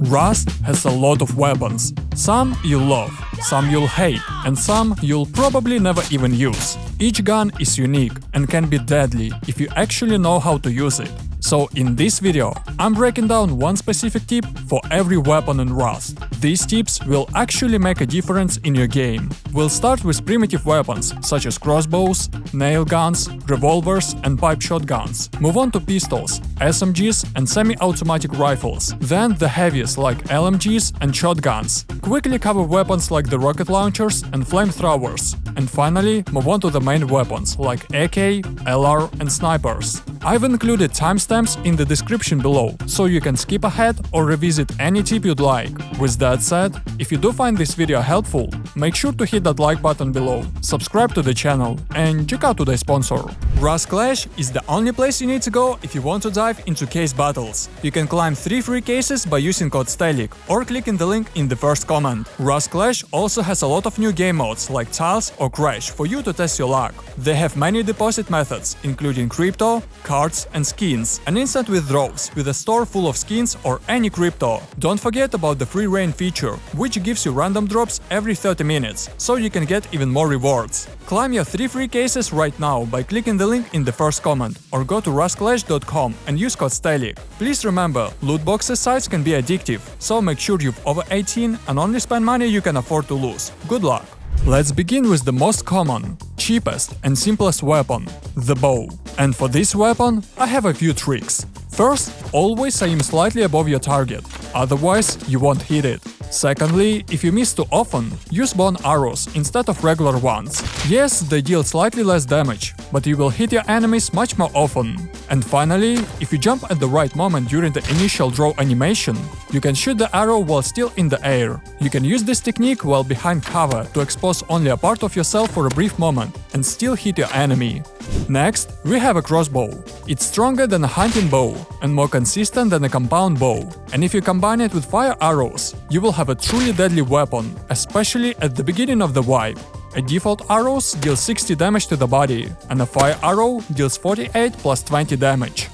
Rust has a lot of weapons. Some you'll love, some you'll hate, and some you'll probably never even use. Each gun is unique and can be deadly if you actually know how to use it. So in this video, I'm breaking down one specific tip for every weapon in Rust. These tips will actually make a difference in your game. We'll start with primitive weapons such as crossbows, nail guns, revolvers and pipe shotguns. Move on to pistols, SMGs and semi-automatic rifles. Then the heaviest like LMGs and shotguns. Quickly cover weapons like the rocket launchers and flamethrowers. And finally, move on to the main weapons like AK, LR and snipers. I've included timestamps in the description below, so you can skip ahead or revisit any tip you'd like. With that said, if you do find this video helpful, make sure to hit that like button below, subscribe to the channel and check out today's sponsor. Rust Clash is the only place you need to go if you want to dive into case battles. You can climb 3 free cases by using code STELIC or clicking the link in the first comment. Rust Clash also has a lot of new game modes like Tiles or Crash for you to test your luck. They have many deposit methods, including crypto, cards and skins, and instant withdrawals with a store full of skins or any crypto. Don't forget about the free rain feature, which gives you random drops every 30 minutes, so you can get even more rewards. Climb your 3 free cases right now by clicking the link in the first comment, or go to rustclash.com and use code STELIC. Please remember, loot boxes sites can be addictive, so make sure you're over 18 and only spend money you can afford to lose. Good luck! Let's begin with the most common, cheapest and simplest weapon, the bow. And for this weapon, I have a few tricks. First, always aim slightly above your target, otherwise you won't hit it. Secondly, if you miss too often, use bone arrows instead of regular ones. Yes, they deal slightly less damage, but you will hit your enemies much more often. And finally, if you jump at the right moment during the initial draw animation, you can shoot the arrow while still in the air. You can use this technique while behind cover to expose only a part of yourself for a brief moment and still hit your enemy. Next, we have a crossbow. It's stronger than a hunting bow and more consistent than a compound bow. And if you combine it with fire arrows, you will have a truly deadly weapon, especially at the beginning of the wipe. A default arrows deals 60 damage to the body, and a fire arrow deals 48 plus 20 damage.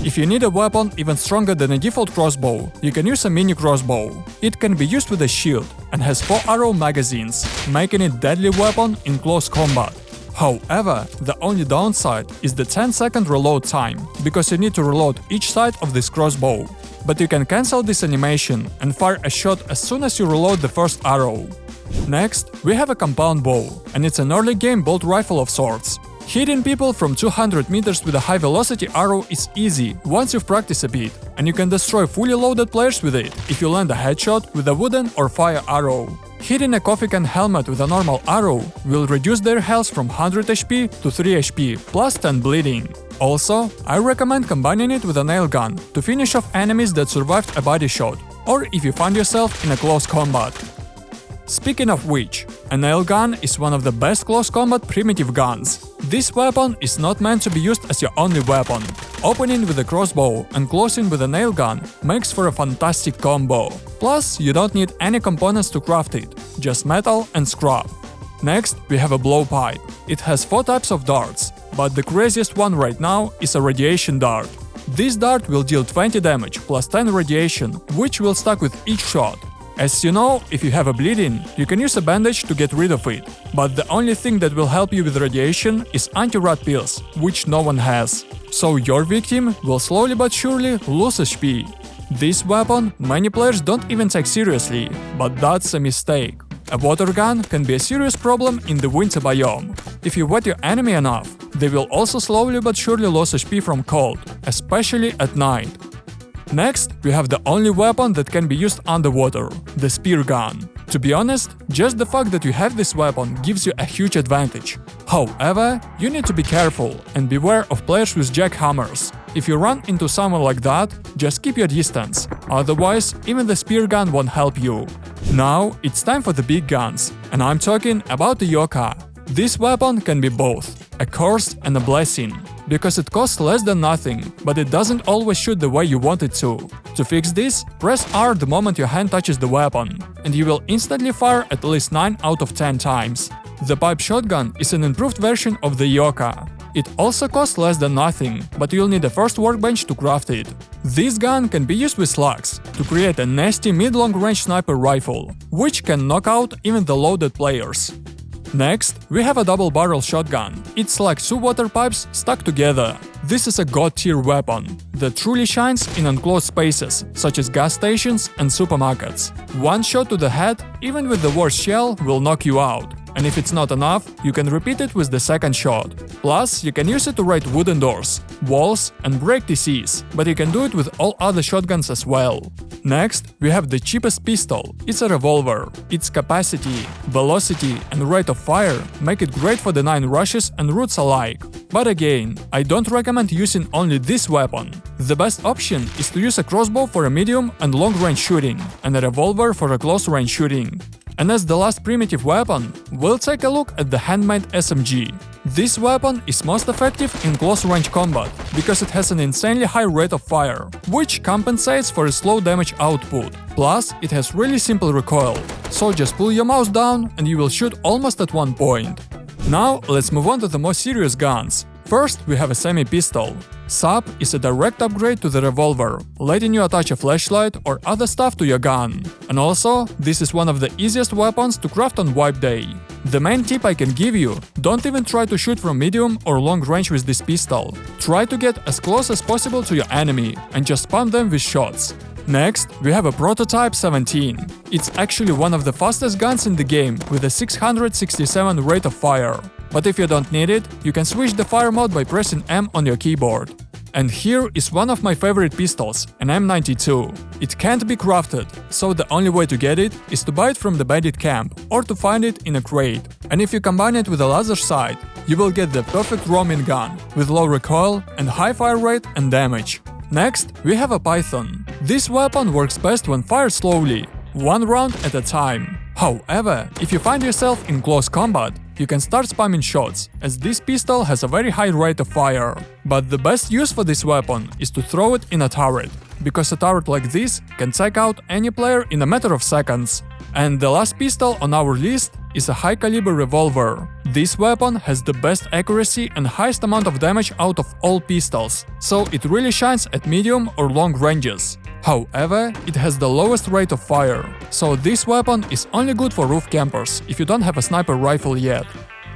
If you need a weapon even stronger than a default crossbow, you can use a mini crossbow. It can be used with a shield and has 4 arrow magazines, making it a deadly weapon in close combat. However, the only downside is the 10-second reload time, because you need to reload each side of this crossbow. But you can cancel this animation and fire a shot as soon as you reload the first arrow. Next, we have a compound bow, and it's an early game bolt rifle of sorts. Hitting people from 200 meters with a high velocity arrow is easy once you've practiced a bit, and you can destroy fully loaded players with it if you land a headshot with a wooden or fire arrow. Hitting a coffee can helmet with a normal arrow will reduce their health from 100 HP to 3 HP, plus 10 bleeding. Also, I recommend combining it with a nail gun to finish off enemies that survived a body shot, or if you find yourself in a close combat. Speaking of which, a nail gun is one of the best close combat primitive guns. This weapon is not meant to be used as your only weapon. Opening with a crossbow and closing with a nail gun makes for a fantastic combo. Plus, you don't need any components to craft it, just metal and scrap. Next, we have a blowpipe. It has 4 types of darts, but the craziest one right now is a radiation dart. This dart will deal 20 damage plus 10 radiation, which will stack with each shot. As you know, if you have a bleeding, you can use a bandage to get rid of it. But the only thing that will help you with radiation is anti-rad pills, which no one has. So your victim will slowly but surely lose HP. This weapon many players don't even take seriously, but that's a mistake. A water gun can be a serious problem in the winter biome. If you wet your enemy enough, they will also slowly but surely lose HP from cold, especially at night. Next, we have the only weapon that can be used underwater, the spear gun. To be honest, just the fact that you have this weapon gives you a huge advantage. However, you need to be careful and beware of players with jackhammers. If you run into someone like that, just keep your distance, otherwise even the spear gun won't help you. Now it's time for the big guns, and I'm talking about the Yoka. This weapon can be both a curse and a blessing, because it costs less than nothing, but it doesn't always shoot the way you want it to. To fix this, press R the moment your hand touches the weapon, and you will instantly fire at least 9 out of 10 times. The pipe shotgun is an improved version of the Yoka. It also costs less than nothing, but you'll need a first workbench to craft it. This gun can be used with slugs to create a nasty mid-long range sniper rifle, which can knock out even the loaded players. Next, we have a double-barrel shotgun. It's like two water pipes stuck together. This is a god-tier weapon that truly shines in enclosed spaces, such as gas stations and supermarkets. One shot to the head, even with the worst shell, will knock you out. And if it's not enough, you can repeat it with the second shot. Plus, you can use it to raid wooden doors, walls, and break TCs, but you can do it with all other shotguns as well. Next, we have the cheapest pistol. It's a revolver. Its capacity, velocity, and rate of fire make it great for the 9 rushes and roots alike. But again, I don't recommend using only this weapon. The best option is to use a crossbow for a medium and long-range shooting, and a revolver for a close-range shooting. And as the last primitive weapon, we'll take a look at the handmade SMG. This weapon is most effective in close-range combat, because it has an insanely high rate of fire, which compensates for its low damage output. Plus, it has really simple recoil, so just pull your mouse down and you will shoot almost at one point. Now, let's move on to the more serious guns. First, we have a semi-pistol. SAP is a direct upgrade to the revolver, letting you attach a flashlight or other stuff to your gun. And also, this is one of the easiest weapons to craft on wipe day. The main tip I can give you: don't even try to shoot from medium or long range with this pistol. Try to get as close as possible to your enemy and just spam them with shots. Next, we have a prototype 17. It's actually one of the fastest guns in the game with a 667 rate of fire. But if you don't need it, you can switch the fire mode by pressing M on your keyboard. And here is one of my favorite pistols, an M92. It can't be crafted, so the only way to get it is to buy it from the bandit camp or to find it in a crate. And if you combine it with a laser sight, you will get the perfect roaming gun with low recoil and high fire rate and damage. Next, we have a Python. This weapon works best when fired slowly, one round at a time. However, if you find yourself in close combat, you can start spamming shots, as this pistol has a very high rate of fire. But the best use for this weapon is to throw it in a turret, because a turret like this can take out any player in a matter of seconds. And the last pistol on our list is a high-caliber revolver. This weapon has the best accuracy and highest amount of damage out of all pistols, so it really shines at medium or long ranges. However, it has the lowest rate of fire, so this weapon is only good for roof campers if you don't have a sniper rifle yet.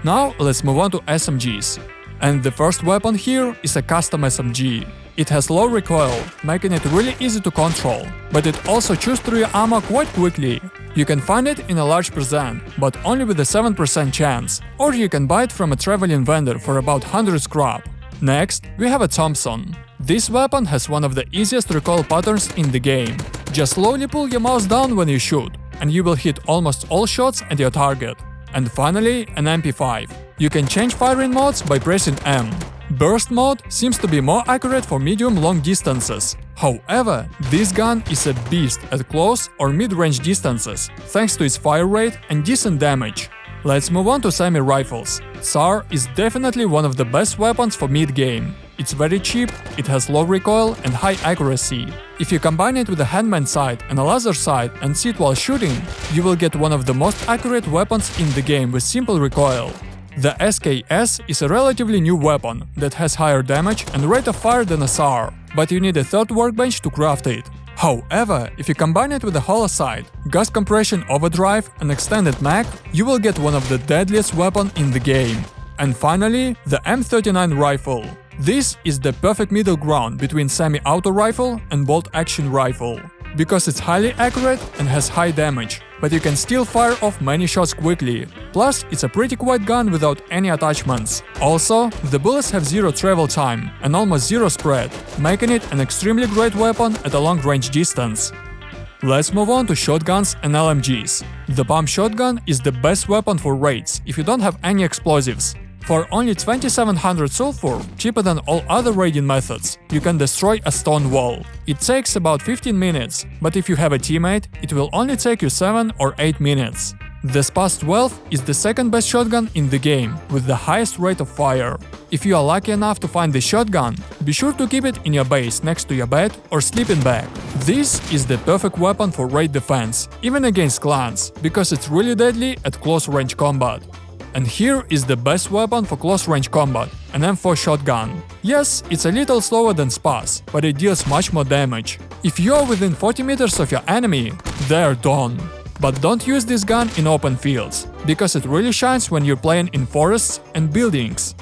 Now let's move on to SMGs. And the first weapon here is a custom SMG. It has low recoil, making it really easy to control, but it also chews through your ammo quite quickly. You can find it in a large present, but only with a 7% chance, or you can buy it from a traveling vendor for about 100 scrap. Next, we have a Thompson. This weapon has one of the easiest recoil patterns in the game. Just slowly pull your mouse down when you shoot, and you will hit almost all shots at your target. And finally, an MP5. You can change firing modes by pressing M. Burst mode seems to be more accurate for medium-long distances. However, this gun is a beast at close or mid-range distances, thanks to its fire rate and decent damage. Let's move on to semi-rifles. SAR is definitely one of the best weapons for mid-game. It's very cheap, it has low recoil and high accuracy. If you combine it with a handmade sight and a laser sight and sit while shooting, you will get one of the most accurate weapons in the game with simple recoil. The SKS is a relatively new weapon that has higher damage and rate of fire than a SAR, but you need a third workbench to craft it. However, if you combine it with a hollow sight, gas compression overdrive and extended mag, you will get one of the deadliest weapons in the game. And finally, the M39 rifle. This is the perfect middle ground between semi-auto rifle and bolt-action rifle, because it's highly accurate and has high damage, but you can still fire off many shots quickly. Plus, it's a pretty quiet gun without any attachments. Also, the bullets have zero travel time and almost zero spread, making it an extremely great weapon at a long-range distance. Let's move on to shotguns and LMGs. The pump shotgun is the best weapon for raids if you don't have any explosives. For only 2700 sulfur, cheaper than all other raiding methods, you can destroy a stone wall. It takes about 15 minutes, but if you have a teammate, it will only take you 7 or 8 minutes. The SPAS 12 is the second best shotgun in the game, with the highest rate of fire. If you are lucky enough to find this shotgun, be sure to keep it in your base next to your bed or sleeping bag. This is the perfect weapon for raid defense, even against clans, because it's really deadly at close range combat. And here is the best weapon for close-range combat, an M4 shotgun. Yes, it's a little slower than SPAS, but it deals much more damage. If you're within 40 meters of your enemy, they're done. But don't use this gun in open fields, because it really shines when you're playing in forests and buildings.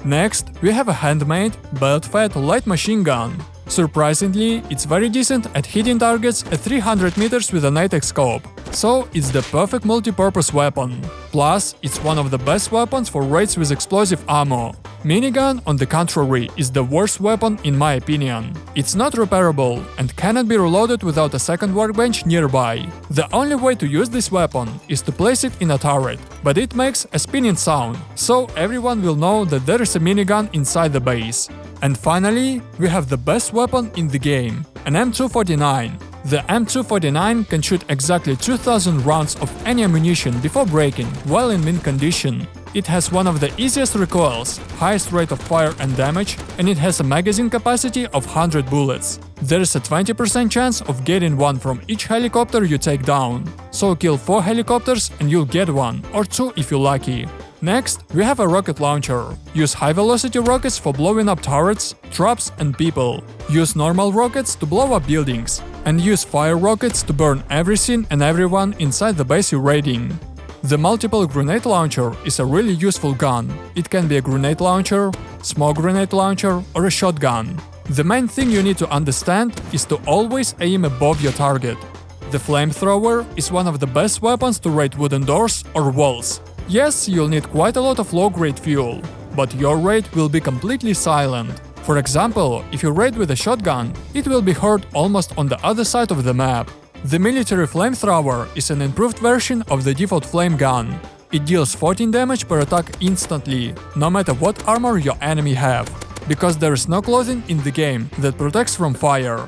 Next, we have a handmade, belt-fed light machine gun. Surprisingly, it's very decent at hitting targets at 300 meters with a NITEX scope, so it's the perfect multi-purpose weapon. Plus, it's one of the best weapons for raids with explosive ammo. Minigun, on the contrary, is the worst weapon in my opinion. It's not repairable and cannot be reloaded without a second workbench nearby. The only way to use this weapon is to place it in a turret, but it makes a spinning sound, so everyone will know that there is a minigun inside the base. And finally, we have the best weapon in the game, an M249. The M249 can shoot exactly 2000 rounds of any ammunition before breaking, while in mint condition. It has one of the easiest recoils, highest rate of fire and damage, and it has a magazine capacity of 100 bullets. There is a 20% chance of getting one from each helicopter you take down. So kill 4 helicopters and you'll get one, or 2 if you're lucky. Next, we have a rocket launcher. Use high-velocity rockets for blowing up turrets, traps and people. Use normal rockets to blow up buildings. And use fire rockets to burn everything and everyone inside the base you're raiding. The multiple grenade launcher is a really useful gun. It can be a grenade launcher, smoke grenade launcher or a shotgun. The main thing you need to understand is to always aim above your target. The flamethrower is one of the best weapons to raid wooden doors or walls. Yes, you'll need quite a lot of low-grade fuel, but your raid will be completely silent. For example, if you raid with a shotgun, it will be heard almost on the other side of the map. The military flamethrower is an improved version of the default flame gun. It deals 14 damage per attack instantly, no matter what armor your enemy have, because there is no clothing in the game that protects from fire.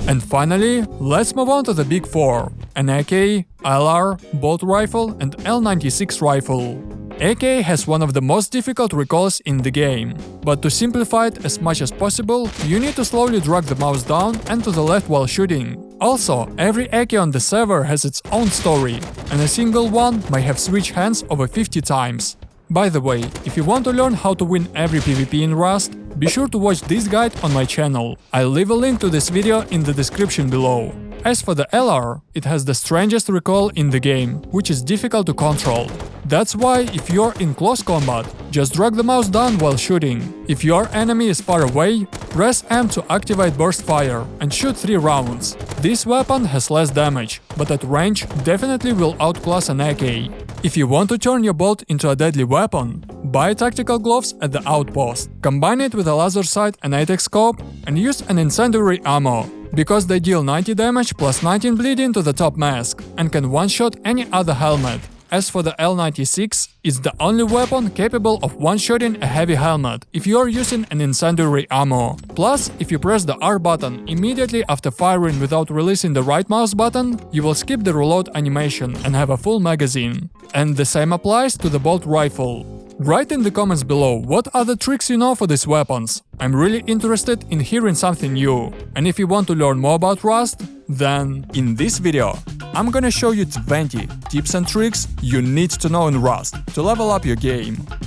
And finally, let's move on to the big four: an AK, LR, bolt rifle and L96 rifle. AK has one of the most difficult recoils in the game, but to simplify it as much as possible, you need to slowly drag the mouse down and to the left while shooting. Also, every AK on the server has its own story, and a single one may have switched hands over 50 times. By the way, if you want to learn how to win every PvP in Rust, be sure to watch this guide on my channel. I'll leave a link to this video in the description below. As for the LR, it has the strangest recoil in the game, which is difficult to control. That's why if you're in close combat, just drag the mouse down while shooting. If your enemy is far away, press M to activate burst fire and shoot 3 rounds. This weapon has less damage, but at range definitely will outclass an AK. If you want to turn your bolt into a deadly weapon, buy tactical gloves at the outpost, combine it with a laser sight and NITEX scope, and use an incendiary ammo, because they deal 90 damage plus 19 bleeding to the top mask, and can one-shot any other helmet. As for the L96, it's the only weapon capable of one-shotting a heavy helmet if you are using an incendiary ammo. Plus, if you press the R button immediately after firing without releasing the right mouse button, you will skip the reload animation and have a full magazine. And the same applies to the bolt rifle. Write in the comments below what other tricks you know for these weapons. I'm really interested in hearing something new. And if you want to learn more about Rust, then in this video, I'm gonna show you 20 tips and tricks you need to know in Rust to level up your game.